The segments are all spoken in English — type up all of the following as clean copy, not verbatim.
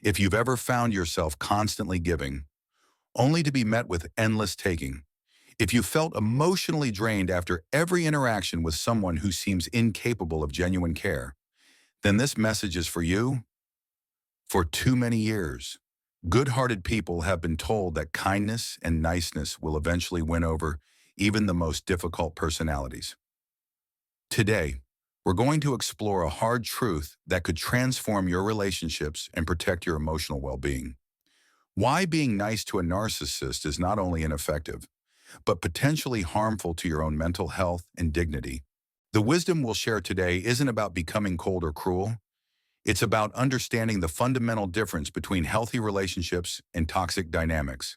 If you've ever found yourself constantly giving, only to be met with endless taking, if you felt emotionally drained after every interaction with someone who seems incapable of genuine care, then this message is for you. For too many years, good-hearted people have been told that kindness and niceness will eventually win over even the most difficult personalities. Today, we're going to explore a hard truth that could transform your relationships and protect your emotional well-being. Why being nice to a narcissist is not only ineffective, but potentially harmful to your own mental health and dignity. The wisdom we'll share today isn't about becoming cold or cruel. It's about understanding the fundamental difference between healthy relationships and toxic dynamics,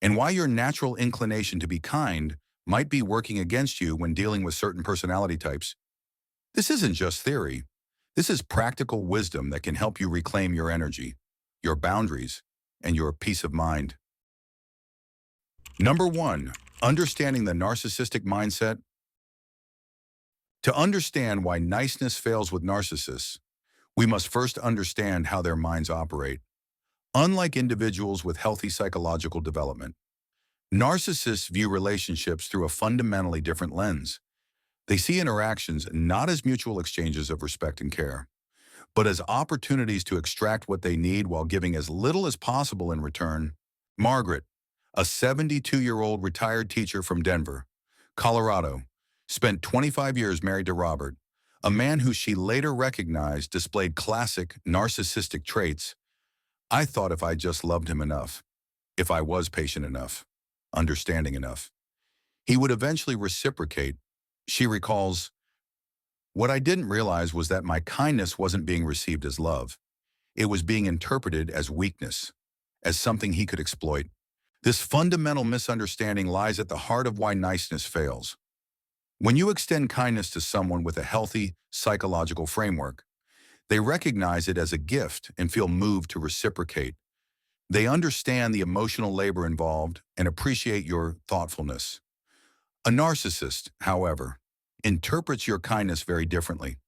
and why your natural inclination to be kind might be working against you when dealing with certain personality types. This isn't just theory. This is practical wisdom that can help you reclaim your energy, your boundaries, and your peace of mind. Number 1, understanding the narcissistic mindset. To understand why niceness fails with narcissists, we must first understand how their minds operate. Unlike individuals with healthy psychological development, narcissists view relationships through a fundamentally different lens. They see interactions not as mutual exchanges of respect and care, but as opportunities to extract what they need while giving as little as possible in return. Margaret, a 72-year-old retired teacher from Denver, Colorado, spent 25 years married to Robert, a man who she later recognized displayed classic narcissistic traits. I thought if I just loved him enough, if I was patient enough, understanding enough, he would eventually reciprocate. She recalls, "What I didn't realize was that my kindness wasn't being received as love. It was being interpreted as weakness, as something he could exploit." This fundamental misunderstanding lies at the heart of why niceness fails. When you extend kindness to someone with a healthy psychological framework, they recognize it as a gift and feel moved to reciprocate. They understand the emotional labor involved and appreciate your thoughtfulness. A narcissist, however, interprets your kindness very differently.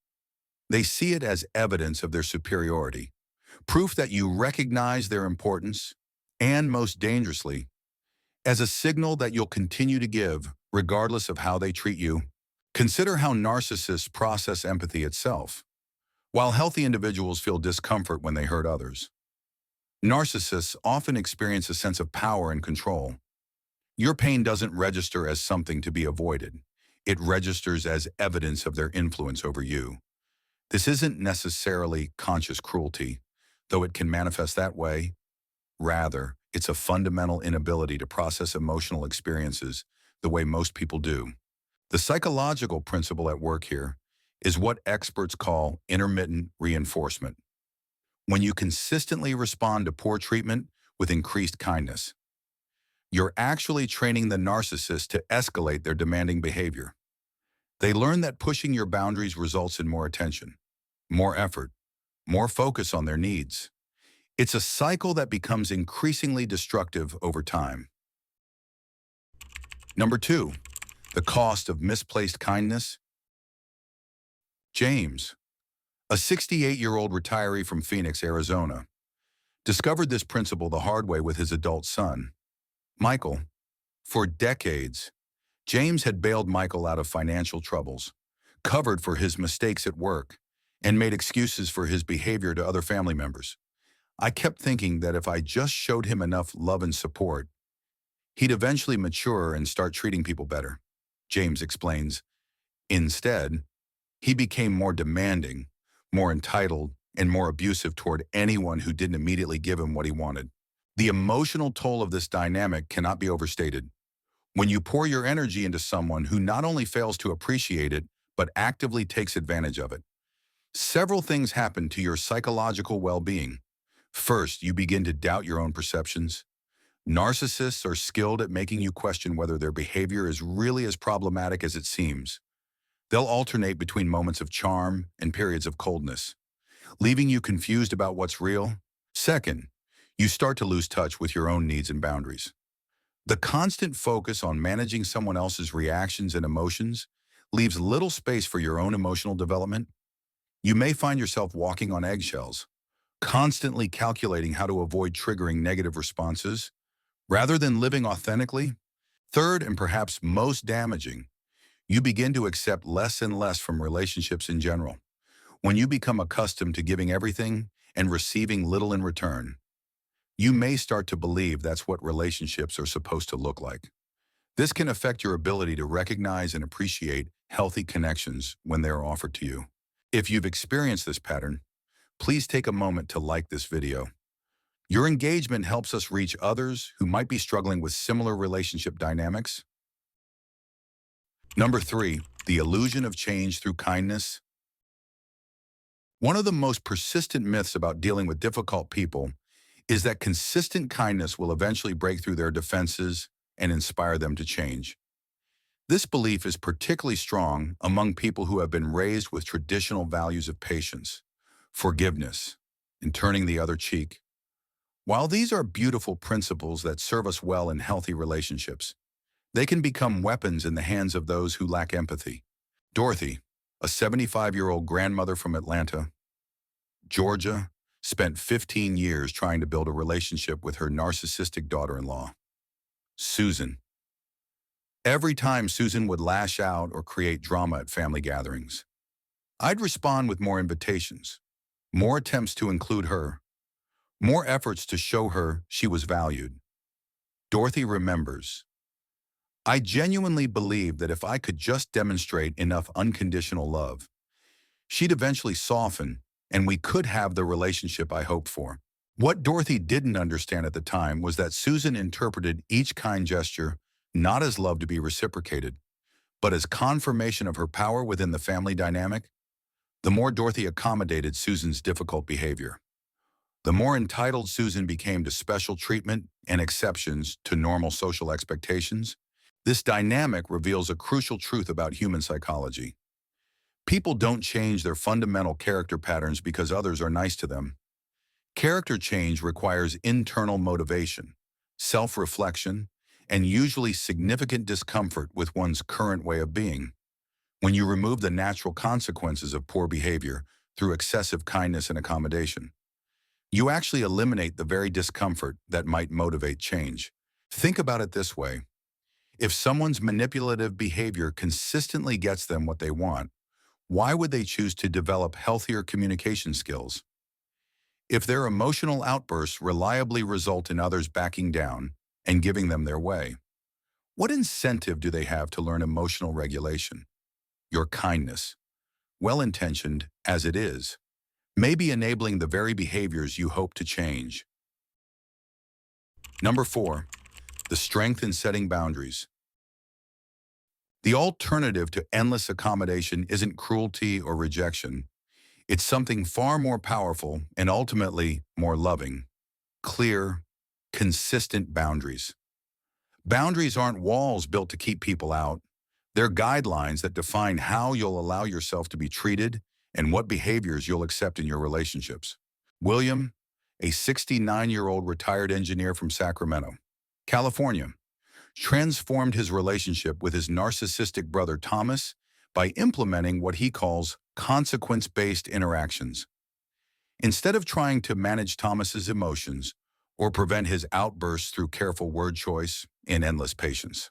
They see it as evidence of their superiority, proof that you recognize their importance, and most dangerously, as a signal that you'll continue to give regardless of how they treat you. Consider how narcissists process empathy itself. While healthy individuals feel discomfort when they hurt others, narcissists often experience a sense of power and control. Your pain doesn't register as something to be avoided. It registers as evidence of their influence over you. This isn't necessarily conscious cruelty, though it can manifest that way. Rather, it's a fundamental inability to process emotional experiences the way most people do. The psychological principle at work here is what experts call intermittent reinforcement. When you consistently respond to poor treatment with increased kindness, you're actually training the narcissist to escalate their demanding behavior. They learn that pushing your boundaries results in more attention, more effort, more focus on their needs. It's a cycle that becomes increasingly destructive over time. Number 2, the cost of misplaced kindness. James, a 68-year-old retiree from Phoenix, Arizona, discovered this principle the hard way with his adult son, Michael. For decades, James had bailed Michael out of financial troubles, covered for his mistakes at work, and made excuses for his behavior to other family members. I kept thinking that if I just showed him enough love and support, he'd eventually mature and start treating people better, James explains. Instead, he became more demanding, more entitled, and more abusive toward anyone who didn't immediately give him what he wanted. The emotional toll of this dynamic cannot be overstated. When you pour your energy into someone who not only fails to appreciate it, but actively takes advantage of it, several things happen to your psychological well-being. First, you begin to doubt your own perceptions. Narcissists are skilled at making you question whether their behavior is really as problematic as it seems. They'll alternate between moments of charm and periods of coldness, leaving you confused about what's real. Second, you start to lose touch with your own needs and boundaries. The constant focus on managing someone else's reactions and emotions leaves little space for your own emotional development. You may find yourself walking on eggshells, constantly calculating how to avoid triggering negative responses, rather than living authentically. Third, and perhaps most damaging, you begin to accept less and less from relationships in general. When you become accustomed to giving everything and receiving little in return, you may start to believe that's what relationships are supposed to look like. This can affect your ability to recognize and appreciate healthy connections when they are offered to you. If you've experienced this pattern, please take a moment to like this video. Your engagement helps us reach others who might be struggling with similar relationship dynamics. Number 3, the illusion of change through kindness. One of the most persistent myths about dealing with difficult people is that consistent kindness will eventually break through their defenses and inspire them to change. This belief is particularly strong among people who have been raised with traditional values of patience, forgiveness, and turning the other cheek. While these are beautiful principles that serve us well in healthy relationships, they can become weapons in the hands of those who lack empathy. Dorothy, a 75-year-old grandmother from Atlanta, Georgia, spent 15 years trying to build a relationship with her narcissistic daughter-in-law, Susan. Every time Susan would lash out or create drama at family gatherings, I'd respond with more invitations, more attempts to include her, more efforts to show her she was valued. Dorothy remembers, I genuinely believed that if I could just demonstrate enough unconditional love, she'd eventually soften and we could have the relationship I hoped for. What Dorothy didn't understand at the time was that Susan interpreted each kind gesture not as love to be reciprocated, but as confirmation of her power within the family dynamic. The more Dorothy accommodated Susan's difficult behavior, the more entitled Susan became to special treatment and exceptions to normal social expectations. This dynamic reveals a crucial truth about human psychology. People don't change their fundamental character patterns because others are nice to them. Character change requires internal motivation, self-reflection, and usually significant discomfort with one's current way of being. When you remove the natural consequences of poor behavior through excessive kindness and accommodation, you actually eliminate the very discomfort that might motivate change. Think about it this way. If someone's manipulative behavior consistently gets them what they want, why would they choose to develop healthier communication skills? If their emotional outbursts reliably result in others backing down and giving them their way, what incentive do they have to learn emotional regulation? Your kindness, well-intentioned as it is, may be enabling the very behaviors you hope to change. Number 4, the strength in setting boundaries. The alternative to endless accommodation isn't cruelty or rejection. It's something far more powerful and ultimately more loving. Clear, consistent boundaries. Boundaries aren't walls built to keep people out. They're guidelines that define how you'll allow yourself to be treated and what behaviors you'll accept in your relationships. William, a 69-year-old retired engineer from Sacramento, California, transformed his relationship with his narcissistic brother Thomas by implementing what he calls consequence-based interactions. Instead of trying to manage Thomas's emotions or prevent his outbursts through careful word choice and endless patience,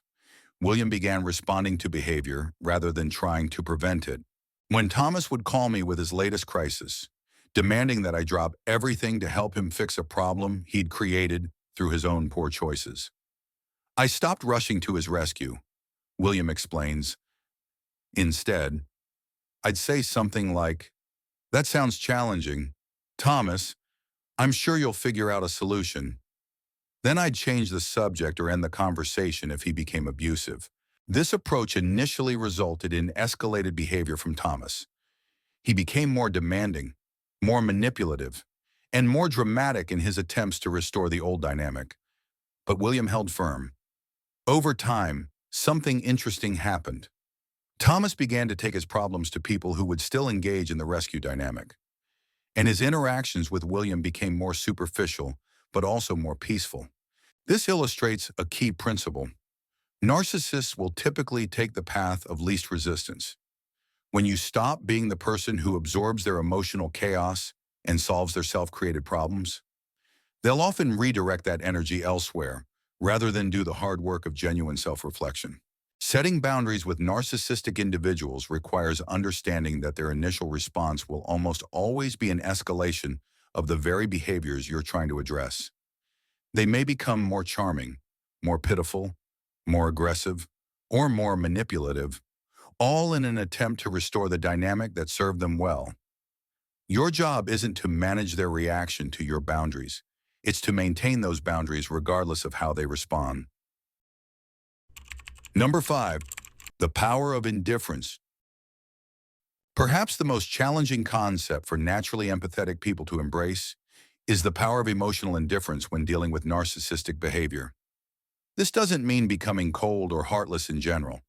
William began responding to behavior rather than trying to prevent it. When Thomas would call me with his latest crisis, demanding that I drop everything to help him fix a problem he'd created through his own poor choices, I stopped rushing to his rescue, William explains. Instead, I'd say something like, "That sounds challenging. Thomas, I'm sure you'll figure out a solution." Then I'd change the subject or end the conversation if he became abusive. This approach initially resulted in escalated behavior from Thomas. He became more demanding, more manipulative, and more dramatic in his attempts to restore the old dynamic. But William held firm. Over time, something interesting happened. Thomas began to take his problems to people who would still engage in the rescue dynamic, and his interactions with William became more superficial, but also more peaceful. This illustrates a key principle. Narcissists will typically take the path of least resistance. When you stop being the person who absorbs their emotional chaos and solves their self-created problems, they'll often redirect that energy elsewhere rather than do the hard work of genuine self-reflection. Setting boundaries with narcissistic individuals requires understanding that their initial response will almost always be an escalation of the very behaviors you're trying to address. They may become more charming, more pitiful, more aggressive, or more manipulative, all in an attempt to restore the dynamic that served them well. Your job isn't to manage their reaction to your boundaries. It's to maintain those boundaries regardless of how they respond. Number 5, the power of indifference. Perhaps the most challenging concept for naturally empathetic people to embrace is the power of emotional indifference when dealing with narcissistic behavior. This doesn't mean becoming cold or heartless in general.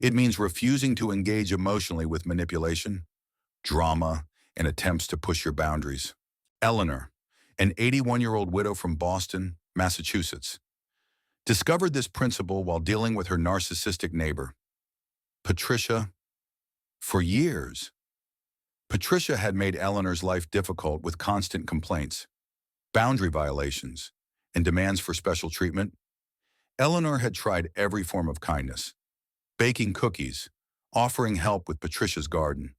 It means refusing to engage emotionally with manipulation, drama, and attempts to push your boundaries. Eleanor, an 81-year-old widow from Boston, Massachusetts, discovered this principle while dealing with her narcissistic neighbor, Patricia. For years, Patricia had made Eleanor's life difficult with constant complaints, boundary violations, and demands for special treatment. Eleanor had tried every form of kindness, baking cookies, offering help with Patricia's garden,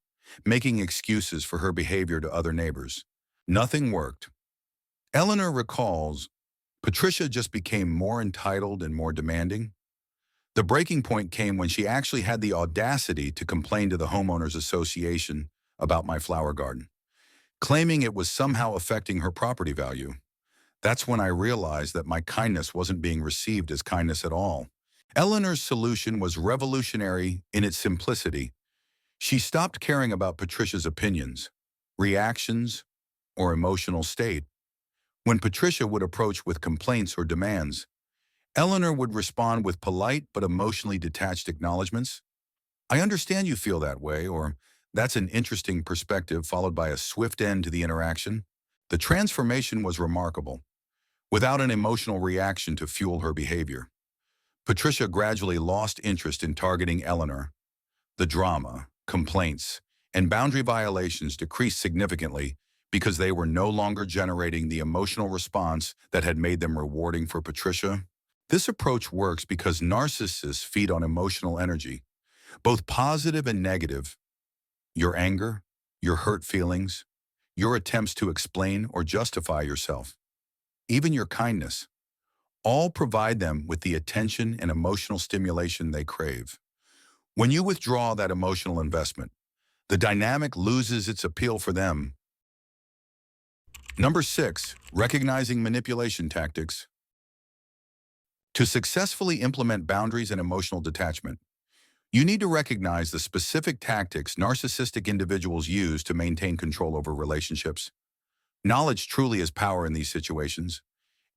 making excuses for her behavior to other neighbors. Nothing worked. Eleanor recalls, Patricia just became more entitled and more demanding. The breaking point came when she actually had the audacity to complain to the homeowners association about my flower garden, claiming it was somehow affecting her property value. That's when I realized that my kindness wasn't being received as kindness at all. Eleanor's solution was revolutionary in its simplicity. She stopped caring about Patricia's opinions, reactions, or emotional state. When Patricia would approach with complaints or demands, Eleanor would respond with polite but emotionally detached acknowledgments. I understand you feel that way, or that's an interesting perspective, followed by a swift end to the interaction. The transformation was remarkable, without an emotional reaction to fuel her behavior. Patricia gradually lost interest in targeting Eleanor. The drama, complaints, and boundary violations decreased significantly because they were no longer generating the emotional response that had made them rewarding for Patricia. This approach works because narcissists feed on emotional energy, both positive and negative. Your anger, your hurt feelings, your attempts to explain or justify yourself, even your kindness, all provide them with the attention and emotional stimulation they crave. When you withdraw that emotional investment, the dynamic loses its appeal for them. Number 6, recognizing manipulation tactics. To successfully implement boundaries and emotional detachment, you need to recognize the specific tactics narcissistic individuals use to maintain control over relationships. Knowledge truly is power in these situations,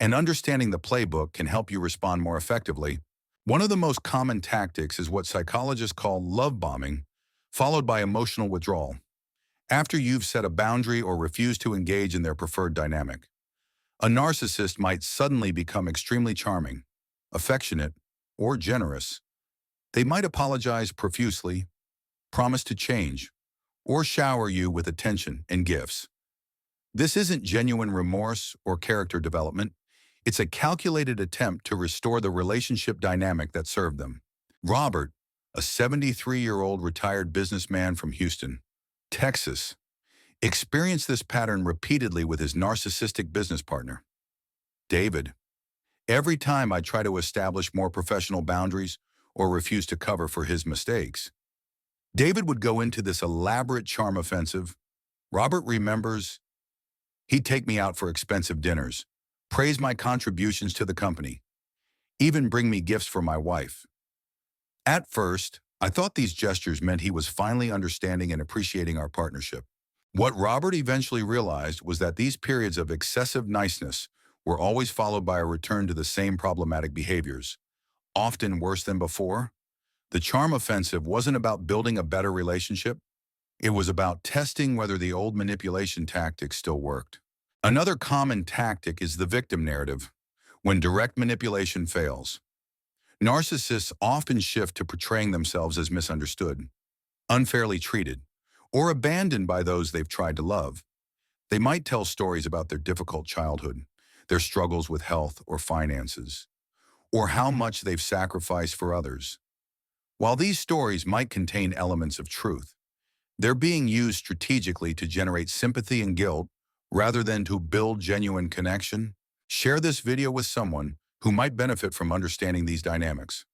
and understanding the playbook can help you respond more effectively. One of the most common tactics is what psychologists call love bombing, followed by emotional withdrawal. After you've set a boundary or refused to engage in their preferred dynamic, a narcissist might suddenly become extremely charming, affectionate, or generous. They might apologize profusely, promise to change, or shower you with attention and gifts. This isn't genuine remorse or character development. It's a calculated attempt to restore the relationship dynamic that served them. Robert, a 73-year-old retired businessman from Houston, Texas, experienced this pattern repeatedly with his narcissistic business partner, David. Every time I try to establish more professional boundaries or refuse to cover for his mistakes, David would go into this elaborate charm offensive. Robert remembers, he'd take me out for expensive dinners, praise my contributions to the company, even bring me gifts for my wife. At first, I thought these gestures meant he was finally understanding and appreciating our partnership. What Robert eventually realized was that these periods of excessive niceness were always followed by a return to the same problematic behaviors, often worse than before. The charm offensive wasn't about building a better relationship. It was about testing whether the old manipulation tactics still worked. Another common tactic is the victim narrative. When direct manipulation fails, narcissists often shift to portraying themselves as misunderstood, unfairly treated, or abandoned by those they've tried to love. They might tell stories about their difficult childhood, their struggles with health or finances, or how much they've sacrificed for others. While these stories might contain elements of truth, they're being used strategically to generate sympathy and guilt rather than to build genuine connection. Share this video with someone who might benefit from understanding these dynamics.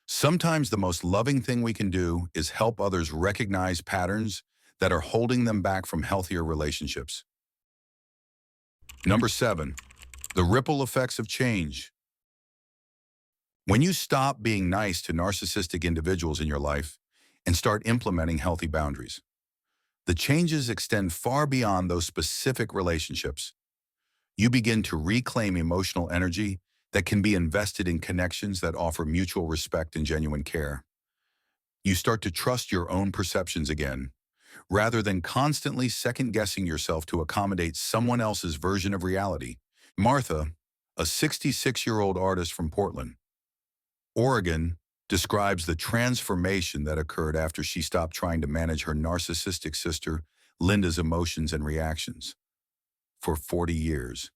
Sometimes the most loving thing we can do is help others recognize patterns that are holding them back from healthier relationships. Number 7, the ripple effects of change. When you stop being nice to narcissistic individuals in your life and start implementing healthy boundaries, the changes extend far beyond those specific relationships. You begin to reclaim emotional energy that can be invested in connections that offer mutual respect and genuine care. You start to trust your own perceptions again, rather than constantly second-guessing yourself to accommodate someone else's version of reality. Martha, a 66-year-old artist from Portland, Oregon, describes the transformation that occurred after she stopped trying to manage her narcissistic sister, Linda's emotions and reactions. For 40 years,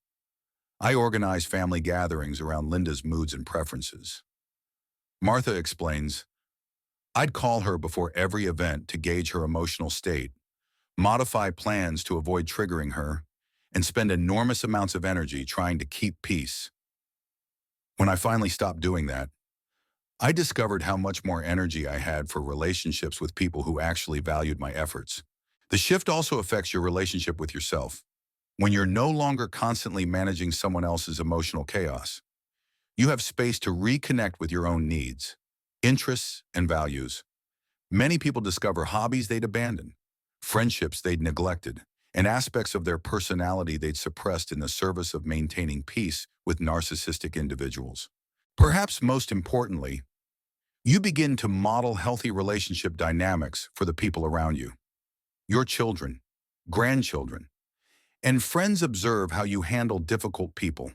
I organized family gatherings around Linda's moods and preferences. Martha explains, I'd call her before every event to gauge her emotional state, modify plans to avoid triggering her, and spend enormous amounts of energy trying to keep peace. When I finally stopped doing that, I discovered how much more energy I had for relationships with people who actually valued my efforts. The shift also affects your relationship with yourself. When you're no longer constantly managing someone else's emotional chaos, you have space to reconnect with your own needs, interests, and values. Many people discover hobbies they'd abandoned, friendships they'd neglected, and aspects of their personality they'd suppressed in the service of maintaining peace with narcissistic individuals. Perhaps most importantly, you begin to model healthy relationship dynamics for the people around you. Your children, grandchildren, and friends observe how you handle difficult people,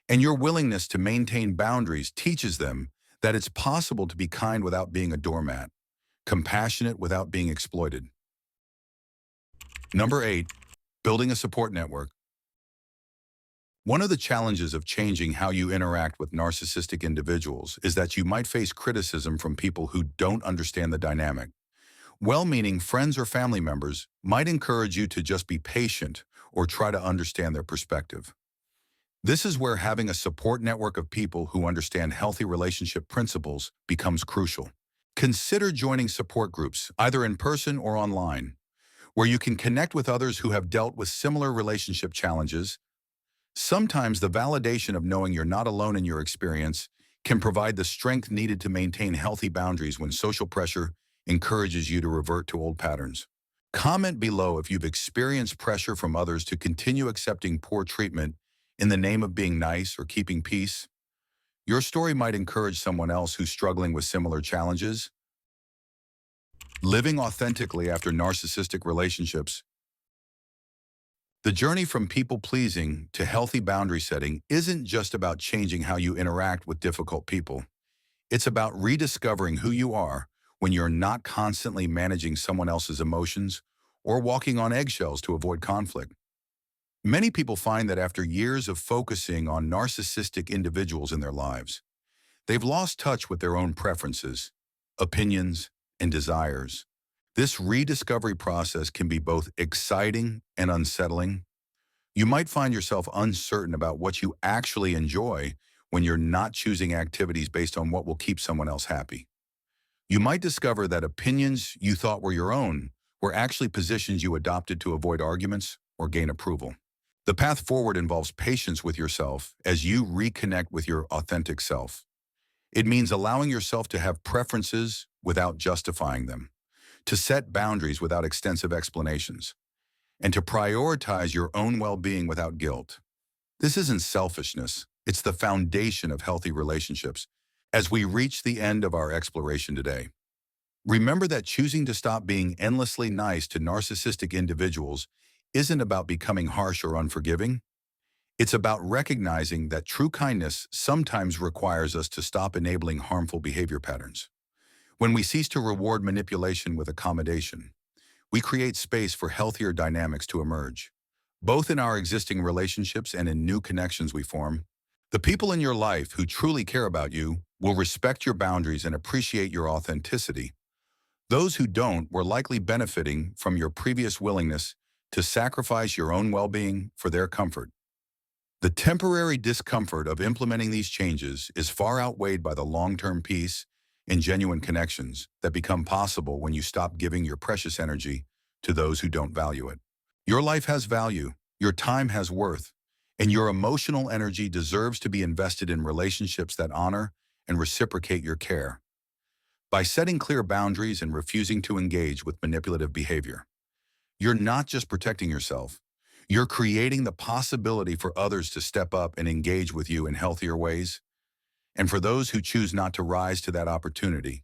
and your willingness to maintain boundaries teaches them that it's possible to be kind without being a doormat, compassionate without being exploited. Number 8, building a support network. One of the challenges of changing how you interact with narcissistic individuals is that you might face criticism from people who don't understand the dynamic. Well-meaning friends or family members might encourage you to just be patient or try to understand their perspective. This is where having a support network of people who understand healthy relationship principles becomes crucial. Consider joining support groups, either in person or online, where you can connect with others who have dealt with similar relationship challenges. Sometimes the validation of knowing you're not alone in your experience can provide the strength needed to maintain healthy boundaries when social pressure encourages you to revert to old patterns. Comment below if you've experienced pressure from others to continue accepting poor treatment in the name of being nice or keeping peace. Your story might encourage someone else who's struggling with similar challenges. Living authentically after narcissistic relationships. The journey from people-pleasing to healthy boundary setting isn't just about changing how you interact with difficult people. It's about rediscovering who you are when you're not constantly managing someone else's emotions or walking on eggshells to avoid conflict. Many people find that after years of focusing on narcissistic individuals in their lives, they've lost touch with their own preferences, opinions, and desires. This rediscovery process can be both exciting and unsettling. You might find yourself uncertain about what you actually enjoy when you're not choosing activities based on what will keep someone else happy. You might discover that opinions you thought were your own were actually positions you adopted to avoid arguments or gain approval. The path forward involves patience with yourself as you reconnect with your authentic self. It means allowing yourself to have preferences without justifying them, to set boundaries without extensive explanations, and to prioritize your own well-being without guilt. This isn't selfishness, it's the foundation of healthy relationships. As we reach the end of our exploration today, remember that choosing to stop being endlessly nice to narcissistic individuals isn't about becoming harsh or unforgiving. It's about recognizing that true kindness sometimes requires us to stop enabling harmful behavior patterns. When we cease to reward manipulation with accommodation, we create space for healthier dynamics to emerge. both in our existing relationships and in new connections we form. The people in your life who truly care about you will respect your boundaries and appreciate your authenticity. Those who don't were likely benefiting from your previous willingness to sacrifice your own well-being for their comfort. The temporary discomfort of implementing these changes is far outweighed by the long-term peace and genuine connections that become possible when you stop giving your precious energy to those who don't value it. Your life has value, your time has worth, and your emotional energy deserves to be invested in relationships that honor and reciprocate your care. By setting clear boundaries and refusing to engage with manipulative behavior, you're not just protecting yourself, you're creating the possibility for others to step up and engage with you in healthier ways. And for those who choose not to rise to that opportunity,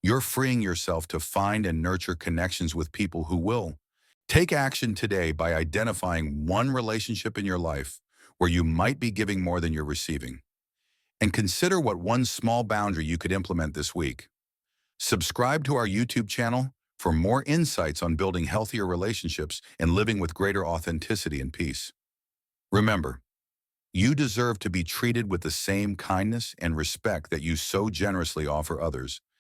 you're freeing yourself to find and nurture connections with people who will. Take action today by identifying one relationship in your life where you might be giving more than you're receiving. And consider what one small boundary you could implement this week. Subscribe to our YouTube channel for more insights on building healthier relationships and living with greater authenticity and peace. Remember, you deserve to be treated with the same kindness and respect that you so generously offer others.